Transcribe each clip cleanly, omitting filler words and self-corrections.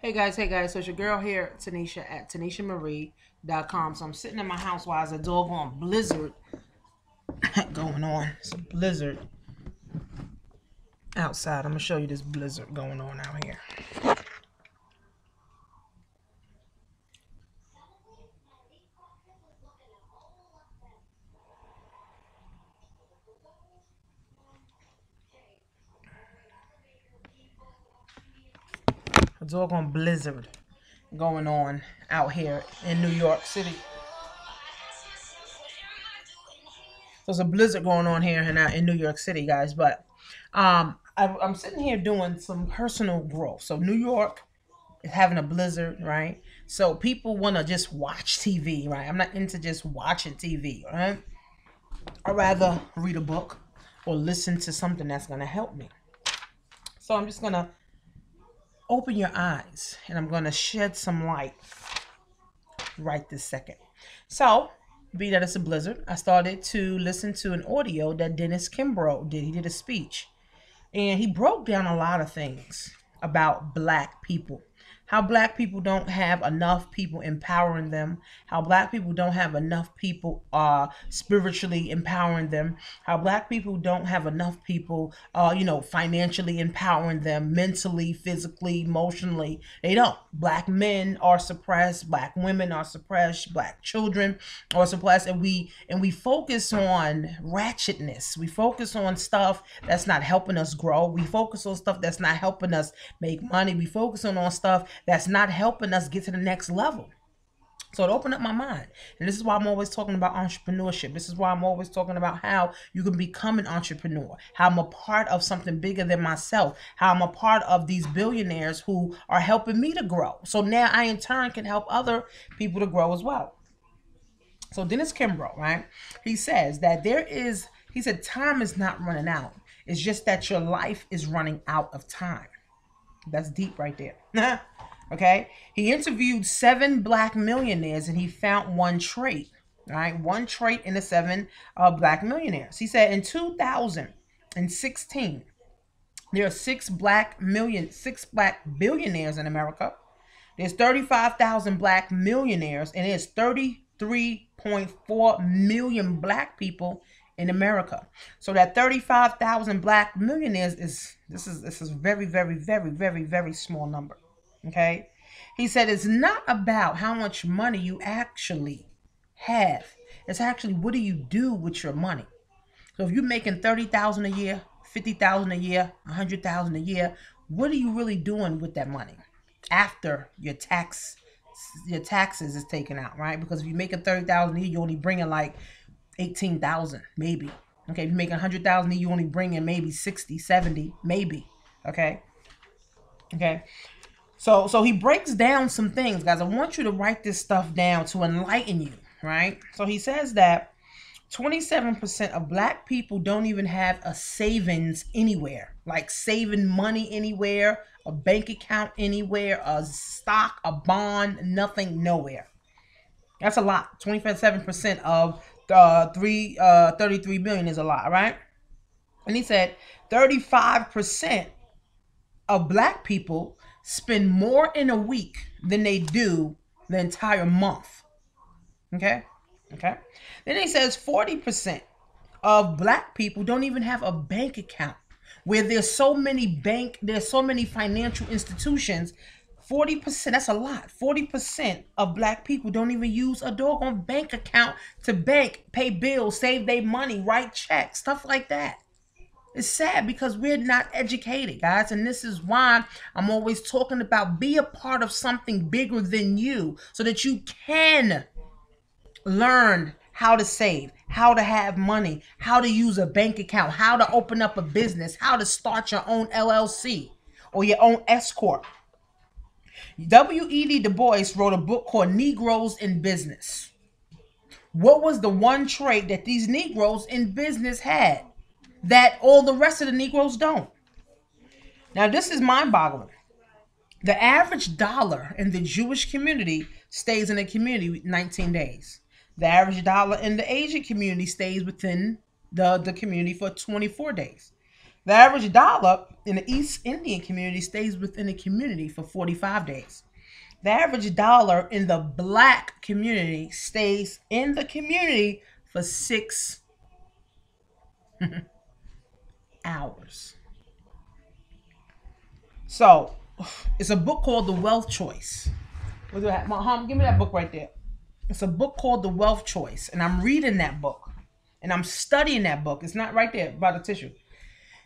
Hey guys, so it's your girl here, Tanisha at TanishaMarie.com. So I'm sitting in my house while there's a doggone blizzard going on. It's a blizzard outside. I'm gonna show you this blizzard going on out here. A doggone blizzard going on out here in New York City. So there's a blizzard going on here in New York City, guys. But I'm sitting here doing some personal growth. So New York is having a blizzard, right? So people want to just watch TV, right? I'm not into just watching TV, right? I'd rather read a book or listen to something that's going to help me. So I'm just going to open your eyes and I'm going to shed some light right this second. So, be that it's a blizzard, I started to listen to an audio that Dennis Kimbro did. He did a speech and he broke down a lot of things about black people. How black people don't have enough people empowering them. How black people don't have enough people spiritually empowering them. How black people don't have enough people, financially empowering them, mentally, physically, emotionally. They don't. Black men are suppressed. Black women are suppressed. Black children are suppressed, and we focus on ratchetness. We focus on stuff that's not helping us grow. We focus on stuff that's not helping us make money. We focus on stuff that's not helping us get to the next level. So it opened up my mind. And this is why I'm always talking about entrepreneurship. This is why I'm always talking about how you can become an entrepreneur, how I'm a part of something bigger than myself, how I'm a part of these billionaires who are helping me to grow. So now I in turn can help other people to grow as well. So Dennis Kimbro, right? He says that he said time is not running out. It's just that your life is running out of time. That's deep right there. Okay. He interviewed 7 black millionaires and he found one trait. All right. One trait in the 7 black millionaires. He said in 2016, there are 6 black billionaires in America. There's 35,000 black millionaires and there's 33.4 million black people in America. So that 35,000 black millionaires is very, very, very, very, very small number. Okay. He said it's not about how much money you actually have. It's actually what do you do with your money. So if you're making 30,000 a year, 50,000 a year, 100,000 a year, what are you really doing with that money after your taxes is taken out, right? Because if you're making 30,000 a year, you're only bringing like 18,000 maybe. Okay, if you're making 100,000 a year, you only bring in maybe 60, 70 maybe. Okay. So he breaks down some things, guys. I want you to write this stuff down to enlighten you, right? So he says that 27% of black people don't even have a savings anywhere, like saving money anywhere, a bank account anywhere, a stock, a bond, nothing, nowhere. That's a lot. 27% of 33 billion is a lot, right? And he said 35% of black people spend more in a week than they do the entire month. Okay. Then he says 40% of black people don't even have a bank account. Where there's so many financial institutions, 40%, that's a lot. 40% of black people don't even use a doggone bank account to bank, pay bills, save their money, write checks, stuff like that. It's sad because we're not educated, guys. And this is why I'm always talking about be a part of something bigger than you so that you can learn how to save, how to have money, how to use a bank account, how to open up a business, how to start your own LLC or your own S Corp. W.E.B. Du Bois wrote a book called Negroes in Business. What was the one trait that these Negroes in business had that all the rest of the Negroes don't? Now, this is mind-boggling. The average dollar in the Jewish community stays in the community 19 days. The average dollar in the Asian community stays within the community for 24 days. The average dollar in the East Indian community stays within the community for 45 days. The average dollar in the black community stays in the community for 6 hours. So it's a book called The Wealth Choice. What do I have? Mom, give me that book right there. It's a book called The Wealth Choice, and I'm reading that book, and I'm studying that book. It's not right there by the tissue.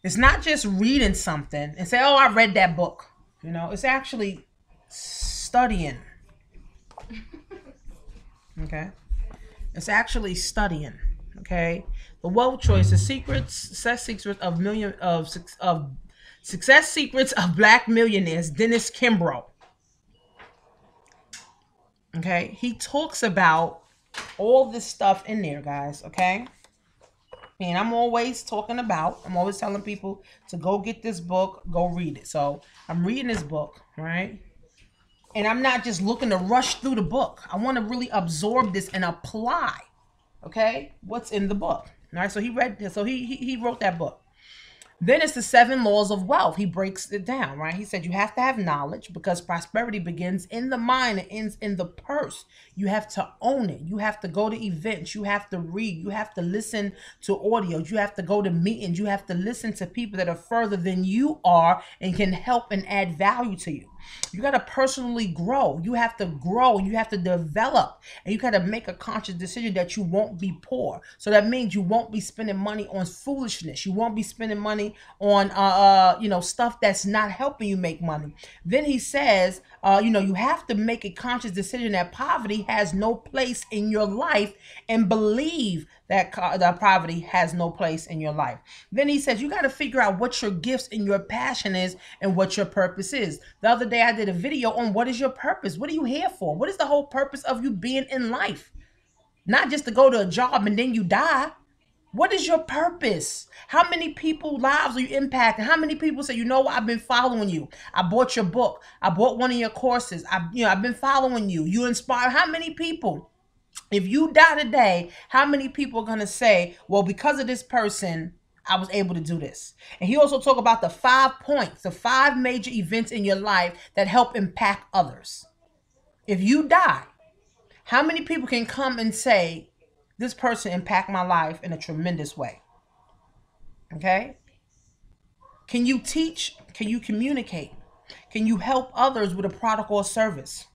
It's not just reading something and say, "Oh, I read that book." It's actually studying. Okay, it's actually studying. Okay, The Wealth Choice: The Success Secrets of Success Secrets of Black Millionaires. Dennis Kimbro. Okay, he talks about all this stuff in there, guys. Okay, and I'm always telling people to go get this book, go read it. So I'm reading this book, right? And I'm not just looking to rush through the book. I want to really absorb this and apply, okay, what's in the book. All right, so he wrote that book. Then it's the 7 laws of wealth. He breaks it down, right? He said you have to have knowledge because prosperity begins in the mind and ends in the purse. You have to own it. You have to go to events. You have to read. You have to listen to audios. You have to go to meetings. You have to listen to people that are further than you are and can help and add value to you. You got to personally grow. You have to grow. You have to develop. And you got to make a conscious decision that you won't be poor. So that means you won't be spending money on foolishness. You won't be spending money on, stuff that's not helping you make money. Then he says, you have to make a conscious decision that poverty has no place in your life and believe that poverty has no place in your life. Then he says you got to figure out what your gifts and your passion is and what your purpose is. The other day I did a video on what is your purpose? What are you here for? What is the whole purpose of you being in life? Not just to go to a job and then you die. What is your purpose? How many people's lives are you impacting? How many people say, I've been following you. I bought your book. I bought one of your courses. I've been following you. You inspire how many people? If you die today, how many people are going to say, well, because of this person, I was able to do this? And he also talked about the 5 points, the 5 major events in your life that help impact others. If you die, how many people can come and say, this person impacted my life in a tremendous way? Okay? Can you teach? Can you communicate? Can you help others with a product or service?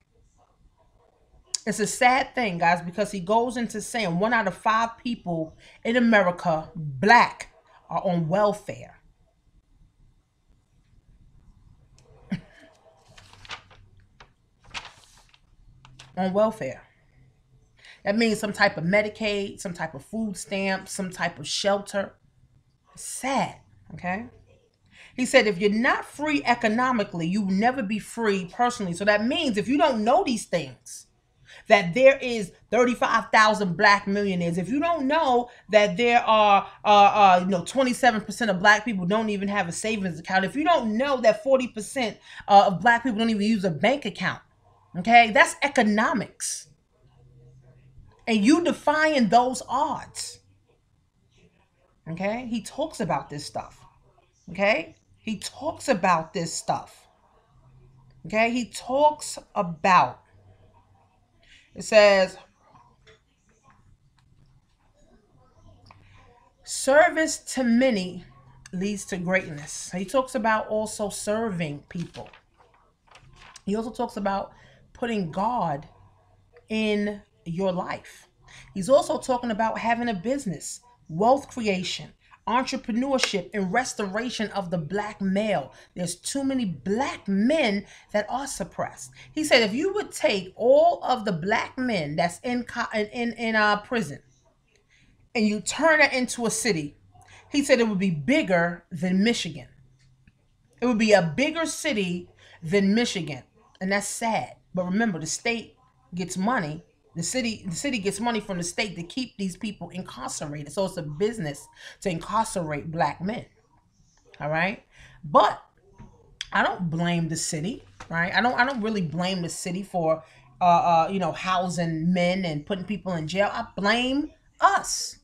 It's a sad thing, guys, because he goes into saying 1 out of 5 people in America, black, are on welfare. On welfare. That means some type of Medicaid, some type of food stamps, some type of shelter. It's sad, okay? He said, if you're not free economically, you will never be free personally. So that means if you don't know these things, that there is 35,000 black millionaires, if you don't know that there are 27% of black people don't even have a savings account, if you don't know that 40% of black people don't even use a bank account, okay, that's economics. And you defying those odds. Okay, he talks about this stuff. Okay, he talks about this stuff. Okay, he talks about, it says, service to many leads to greatness. He talks about also serving people. He also talks about putting God in your life. He's also talking about having a business, wealth creation, entrepreneurship, and restoration of the black male. There's too many black men that are suppressed. He said if you would take all of the black men that's in prison and you turn it into a city, he said it would be bigger than Michigan. It would be a bigger city than Michigan. And that's sad. But remember, the state gets money. The city gets money from the state to keep these people incarcerated. So it's a business to incarcerate black men. All right. But I don't blame the city, right? I don't really blame the city for housing men and putting people in jail. I blame us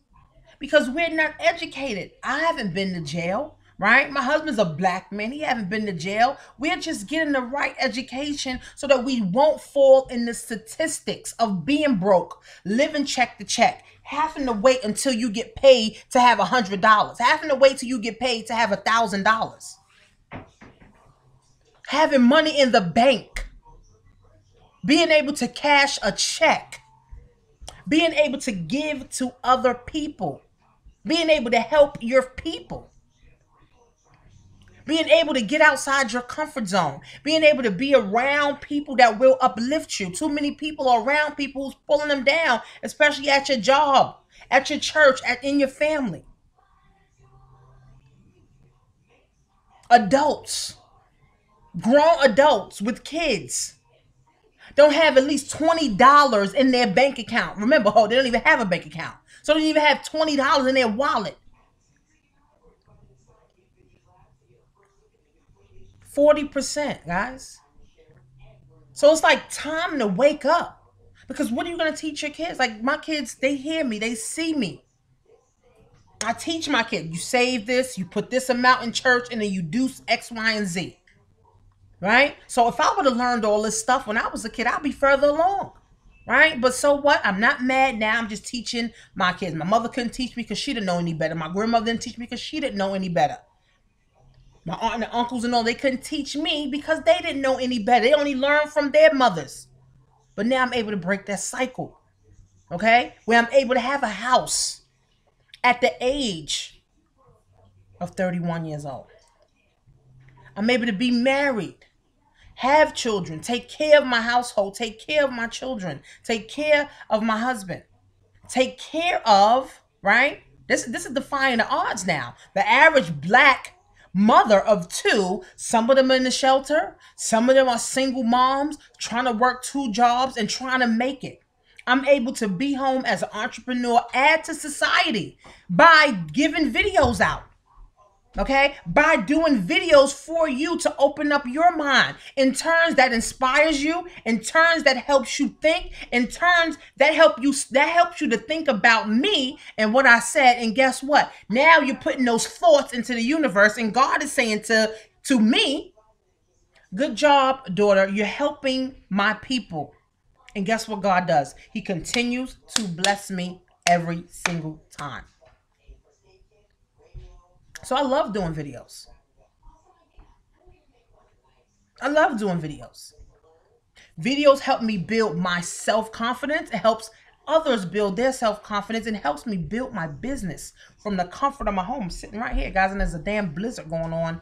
because we're not educated. I haven't been to jail. right? My husband's a black man. He haven't been to jail. We're just getting the right education so that we won't fall in the statistics of being broke, living check to check, having to wait until you get paid to have $100, having to wait till you get paid to have $1,000, having money in the bank, being able to cash a check, being able to give to other people, being able to help your people, being able to get outside your comfort zone, being able to be around people that will uplift you. Too many people are around people who's pulling them down, especially at your job, at your church, in your family. Adults, grown adults with kids, don't have at least $20 in their bank account. Remember, they don't even have a bank account. So they don't even have $20 in their wallet. 40%, guys. So it's like time to wake up. Because what are you going to teach your kids? Like my kids, they hear me, they see me. I teach my kids, you save this, you put this amount in church, and then you do X, Y, and Z. Right? So if I would have learned all this stuff when I was a kid, I'd be further along. Right? But so what? I'm not mad now. I'm just teaching my kids. My mother couldn't teach me because she didn't know any better. My grandmother didn't teach me because she didn't know any better. My aunt and the uncles and all, they couldn't teach me because they didn't know any better. They only learned from their mothers. But now I'm able to break that cycle. Okay? Where I'm able to have a house at the age of 31 years old. I'm able to be married, have children, take care of my household, take care of my children, take care of my husband, take care of, right? This is defying the odds now. The average black mother of two, some of them are in the shelter, some of them are single moms trying to work 2 jobs and trying to make it. I'm able to be home as an entrepreneur, add to society by giving videos out. Okay, by doing videos for you to open up your mind in turns that inspires you, in turns that helps you think, in turns that helps you to think about me and what I said. And guess what? Now you're putting those thoughts into the universe, and God is saying to me, good job, daughter. You're helping my people. And guess what God does? He continues to bless me every single time. So I love doing videos. I love doing videos. Videos help me build my self-confidence. It helps others build their self-confidence and helps me build my business from the comfort of my home. I'm sitting right here, guys, and there's a damn blizzard going on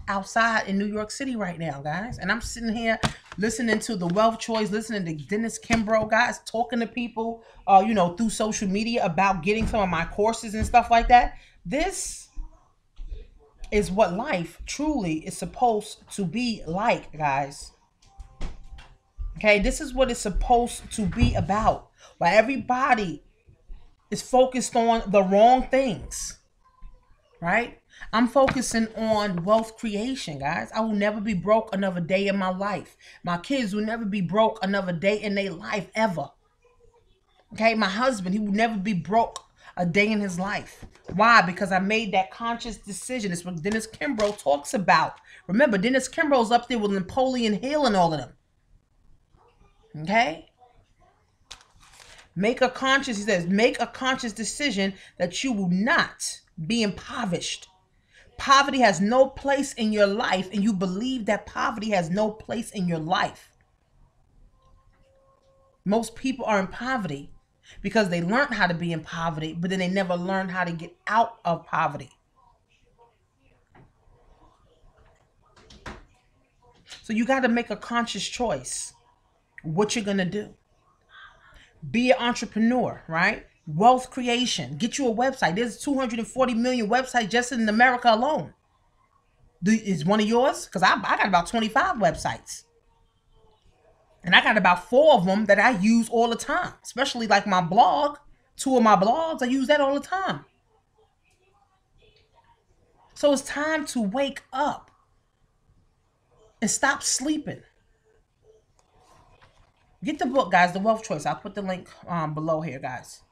outside in New York City right now, guys. And I'm sitting here listening to The Wealth Choice, listening to Dennis Kimbro, guys, talking to people, through social media about getting some of my courses and stuff like that. This is what life truly is supposed to be like, guys. Okay, this is what it's supposed to be about. While everybody is focused on the wrong things, right? I'm focusing on wealth creation, guys. I will never be broke another day in my life. My kids will never be broke another day in their life, ever. Okay, my husband, he will never be broke a day in his life. Why? Because I made that conscious decision. It's what Dennis Kimbro talks about. Remember, Dennis Kimbro's up there with Napoleon Hill and all of them. Okay? He says, make a conscious decision that you will not be impoverished. Poverty has no place in your life, and you believe that poverty has no place in your life. Most people are in poverty because they learned how to be in poverty, but then they never learned how to get out of poverty. So you got to make a conscious choice what you're going to do. Be an entrepreneur, right? Wealth creation. Get you a website. There's 240 million websites just in America alone. Is one of yours? Because I got about 25 websites. And I got about 4 of them that I use all the time, especially like my blog. 2 of my blogs, I use that all the time. So it's time to wake up and stop sleeping. Get the book, guys, The Wealth Choice. I'll put the link below here, guys.